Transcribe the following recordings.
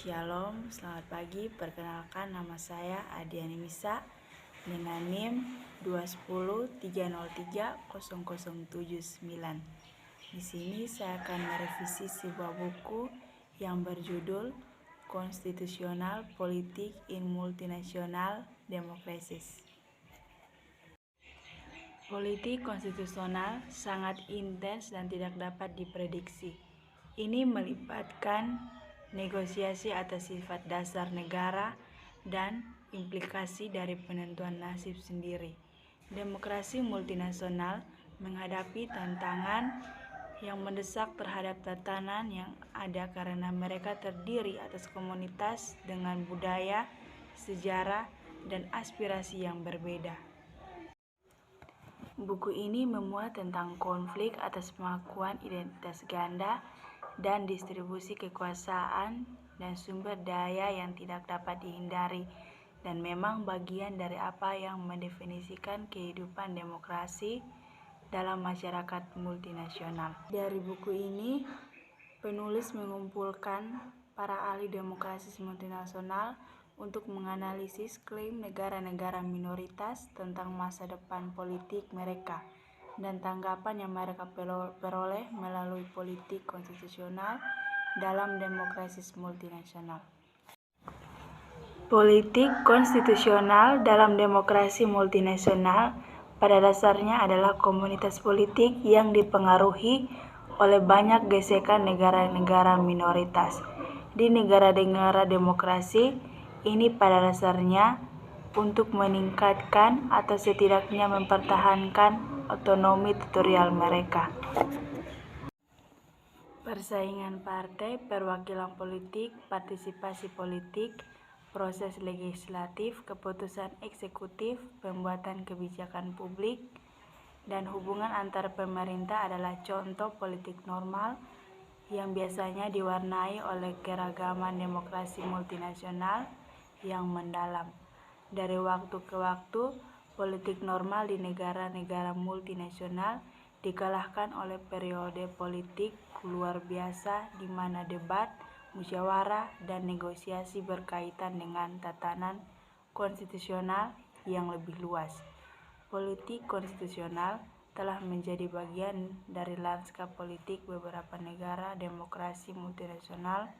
Shalom, selamat pagi. Perkenalkan, nama saya Adiani Misa dengan NIM 210303079. Di sini saya akan merevisi sebuah buku yang berjudul Konstitusional Politik in Multinational Democracies. Politik konstitusional sangat intens dan tidak dapat diprediksi. Ini melibatkan negosiasi atas sifat dasar negara dan implikasi dari penentuan nasib sendiri. Demokrasi multinasional menghadapi tantangan yang mendesak terhadap tatanan yang ada karena mereka terdiri atas komunitas dengan budaya, sejarah, dan aspirasi yang berbeda. Buku ini memuat tentang konflik atas pengakuan identitas ganda dan distribusi kekuasaan dan sumber daya yang tidak dapat dihindari, dan memang bagian dari apa yang mendefinisikan kehidupan demokrasi dalam masyarakat multinasional. Dari buku ini, penulis mengumpulkan para ahli demokrasi multinasional untuk menganalisis klaim negara-negara minoritas tentang masa depan politik mereka dan tanggapan yang mereka peroleh melalui politik konstitusional dalam demokrasi multinasional. Politik konstitusional dalam demokrasi multinasional pada dasarnya adalah komunitas politik yang dipengaruhi oleh banyak gesekan negara-negara minoritas. Di negara-negara demokrasi, ini pada dasarnya untuk meningkatkan atau setidaknya mempertahankan otonomi teritorial mereka. Persaingan partai, perwakilan politik, partisipasi politik, proses legislatif, keputusan eksekutif, pembuatan kebijakan publik, dan hubungan antar pemerintah adalah contoh politik normal yang biasanya diwarnai oleh keragaman demokrasi multinasional yang mendalam. Dari waktu ke waktu, politik normal di negara-negara multinasional dikalahkan oleh periode politik luar biasa di mana debat, musyawarah, dan negosiasi berkaitan dengan tatanan konstitusional yang lebih luas. Politik konstitusional telah menjadi bagian dari lanskap politik beberapa negara demokrasi multinasional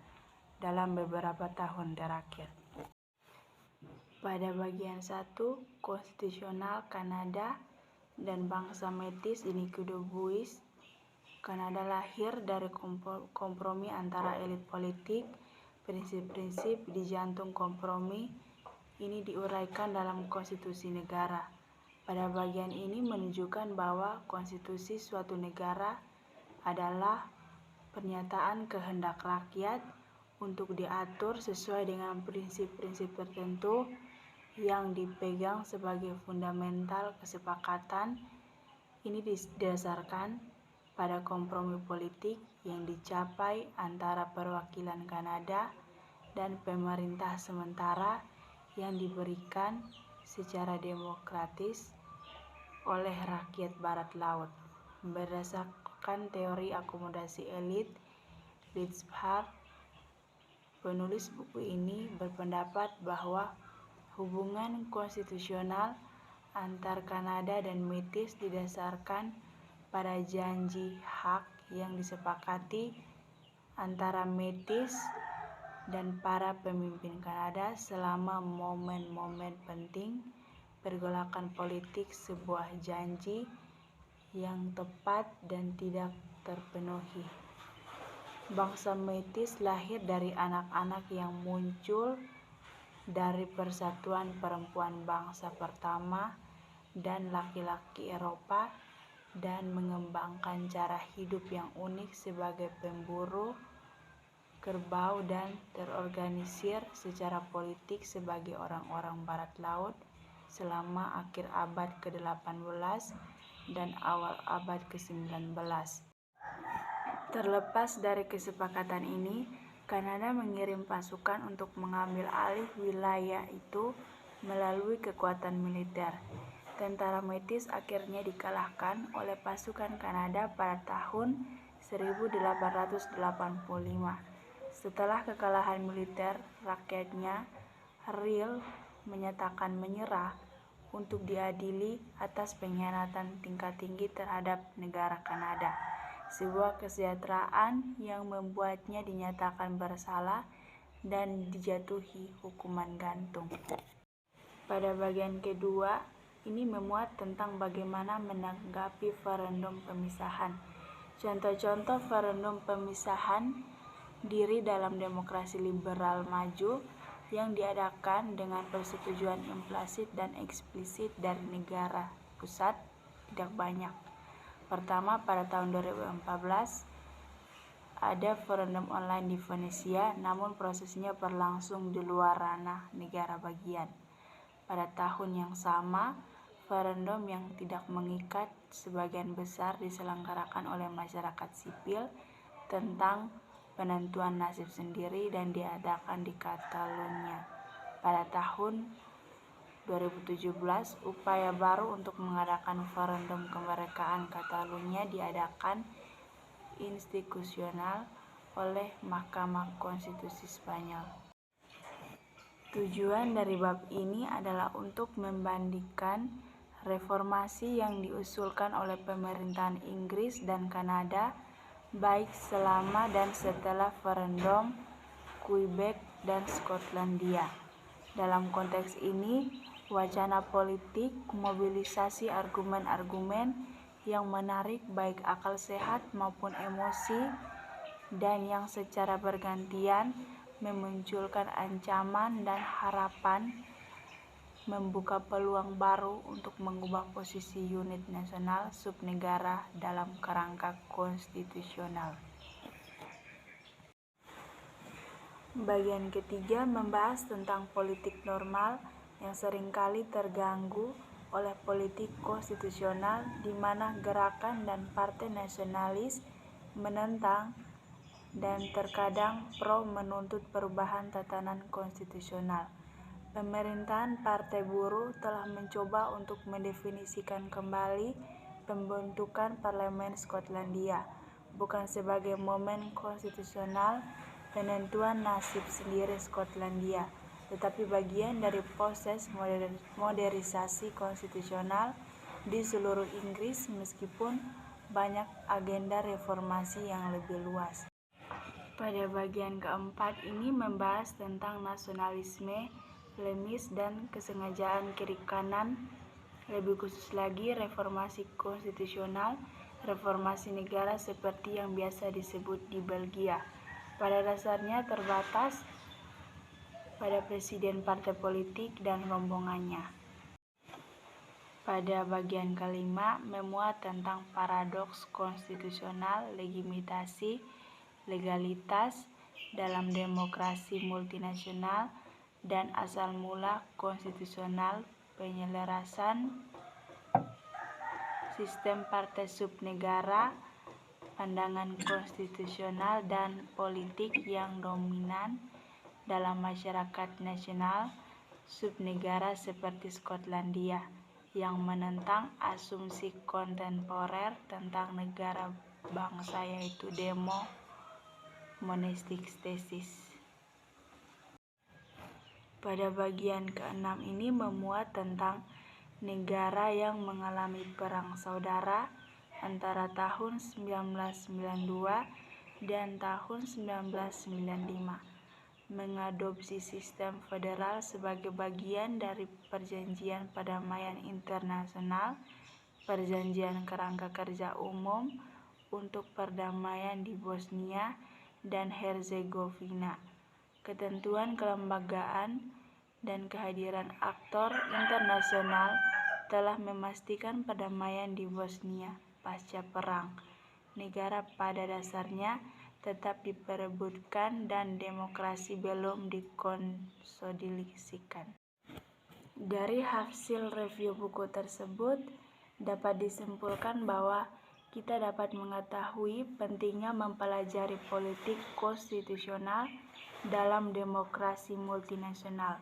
dalam beberapa tahun terakhir. Pada bagian 1, konstitusional Kanada dan bangsa Métis Inuktitut, Kanada lahir dari kompromi antara elit politik. Prinsip-prinsip di jantung kompromi ini diuraikan dalam konstitusi negara. Pada bagian ini menunjukkan bahwa konstitusi suatu negara adalah pernyataan kehendak rakyat untuk diatur sesuai dengan prinsip-prinsip tertentu yang dipegang sebagai fundamental kesepakatan. Ini didasarkan pada kompromi politik yang dicapai antara perwakilan Kanada dan pemerintah sementara yang diberikan secara demokratis oleh rakyat Barat Laut. Berdasarkan teori akomodasi elit Lippard, penulis buku ini berpendapat bahwa hubungan konstitusional antar Kanada dan Métis didasarkan pada janji hak yang disepakati antara Métis dan para pemimpin Kanada selama momen-momen penting pergolakan politik. Sebuah janji yang tepat dan tidak terpenuhi. Bangsa Métis lahir dari anak-anak yang muncul dari persatuan perempuan bangsa pertama dan laki-laki Eropa dan mengembangkan cara hidup yang unik sebagai pemburu kerbau dan terorganisir secara politik sebagai orang-orang Barat Laut selama akhir abad ke-18 dan awal abad ke-19. Terlepas dari kesepakatan ini, Kanada mengirim pasukan untuk mengambil alih wilayah itu melalui kekuatan militer. Tentara Métis akhirnya dikalahkan oleh pasukan Kanada pada tahun 1885. Setelah kekalahan militer rakyatnya, Riel menyatakan menyerah untuk diadili atas pengkhianatan tingkat tinggi terhadap negara Kanada, sebuah kesejahteraan yang membuatnya dinyatakan bersalah dan dijatuhi hukuman gantung. Pada bagian kedua, ini memuat tentang bagaimana menanggapi referendum pemisahan. Contoh-contoh referendum pemisahan diri dalam demokrasi liberal maju yang diadakan dengan persetujuan implicit dan eksplisit dari negara pusat tidak banyak. Pertama, pada tahun 2014 ada referendum online di Venesia, namun prosesnya berlangsung di luar ranah negara bagian. Pada tahun yang sama, referendum yang tidak mengikat sebagian besar diselenggarakan oleh masyarakat sipil tentang penentuan nasib sendiri dan diadakan di Catalunya. Pada tahun 2017, upaya baru untuk mengadakan referendum kemerdekaan Catalunya diadakan institusional oleh Mahkamah Konstitusi Spanyol. Tujuan dari bab ini adalah untuk membandingkan reformasi yang diusulkan oleh pemerintahan Inggris dan Kanada baik selama dan setelah referendum Quebec dan Skotlandia. Dalam konteks ini, wacana politik mobilisasi argumen-argumen yang menarik baik akal sehat maupun emosi dan yang secara bergantian memunculkan ancaman dan harapan membuka peluang baru untuk mengubah posisi unit nasional subnegara dalam kerangka konstitusional. Bagian ketiga membahas tentang politik normal yang seringkali terganggu oleh politik konstitusional di mana gerakan dan partai nasionalis menentang dan terkadang pro menuntut perubahan tatanan konstitusional. Pemerintahan Partai Buruh telah mencoba untuk mendefinisikan kembali pembentukan Parlemen Skotlandia bukan sebagai momen konstitusional penentuan nasib sendiri Skotlandia, tetapi bagian dari proses modernisasi konstitusional di seluruh Inggris meskipun banyak agenda reformasi yang lebih luas. Pada bagian keempat ini membahas tentang nasionalisme Flemish dan kesengajaan kiri kanan, lebih khusus lagi reformasi konstitusional, reformasi negara seperti yang biasa disebut di Belgia. Pada dasarnya terbatas pada presiden partai politik dan rombongannya. Pada bagian kelima memuat tentang paradoks konstitusional, legitimasi, legalitas dalam demokrasi multinasional dan asal mula konstitusional, penyelarasan sistem partai subnegara, pandangan konstitusional dan politik yang dominan dalam masyarakat nasional subnegara seperti Skotlandia yang menentang asumsi kontemporer tentang negara bangsa yaitu demo monistic tesis. Pada bagian keenam ini memuat tentang negara yang mengalami perang saudara antara tahun 1992 dan tahun 1995, mengadopsi sistem federal sebagai bagian dari Perjanjian Perdamaian Internasional, Perjanjian Kerangka Kerja Umum untuk Perdamaian di Bosnia dan Herzegovina, ketentuan kelembagaan dan kehadiran aktor internasional telah memastikan perdamaian di Bosnia pasca perang. Negara pada dasarnya tetap diperebutkan dan demokrasi belum dikonsolidasikan. Dari hasil review buku tersebut dapat disimpulkan bahwa kita dapat mengetahui pentingnya mempelajari politik konstitusional dalam demokrasi multinasional.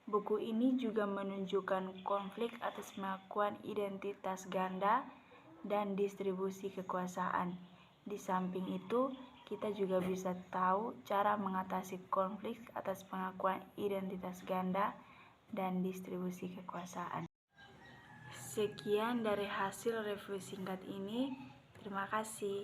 Buku ini juga menunjukkan konflik atas pengakuan identitas ganda dan distribusi kekuasaan. Di samping itu, kita juga bisa tahu cara mengatasi konflik atas pengakuan identitas ganda dan distribusi kekuasaan. Sekian dari hasil review singkat ini. Terima kasih.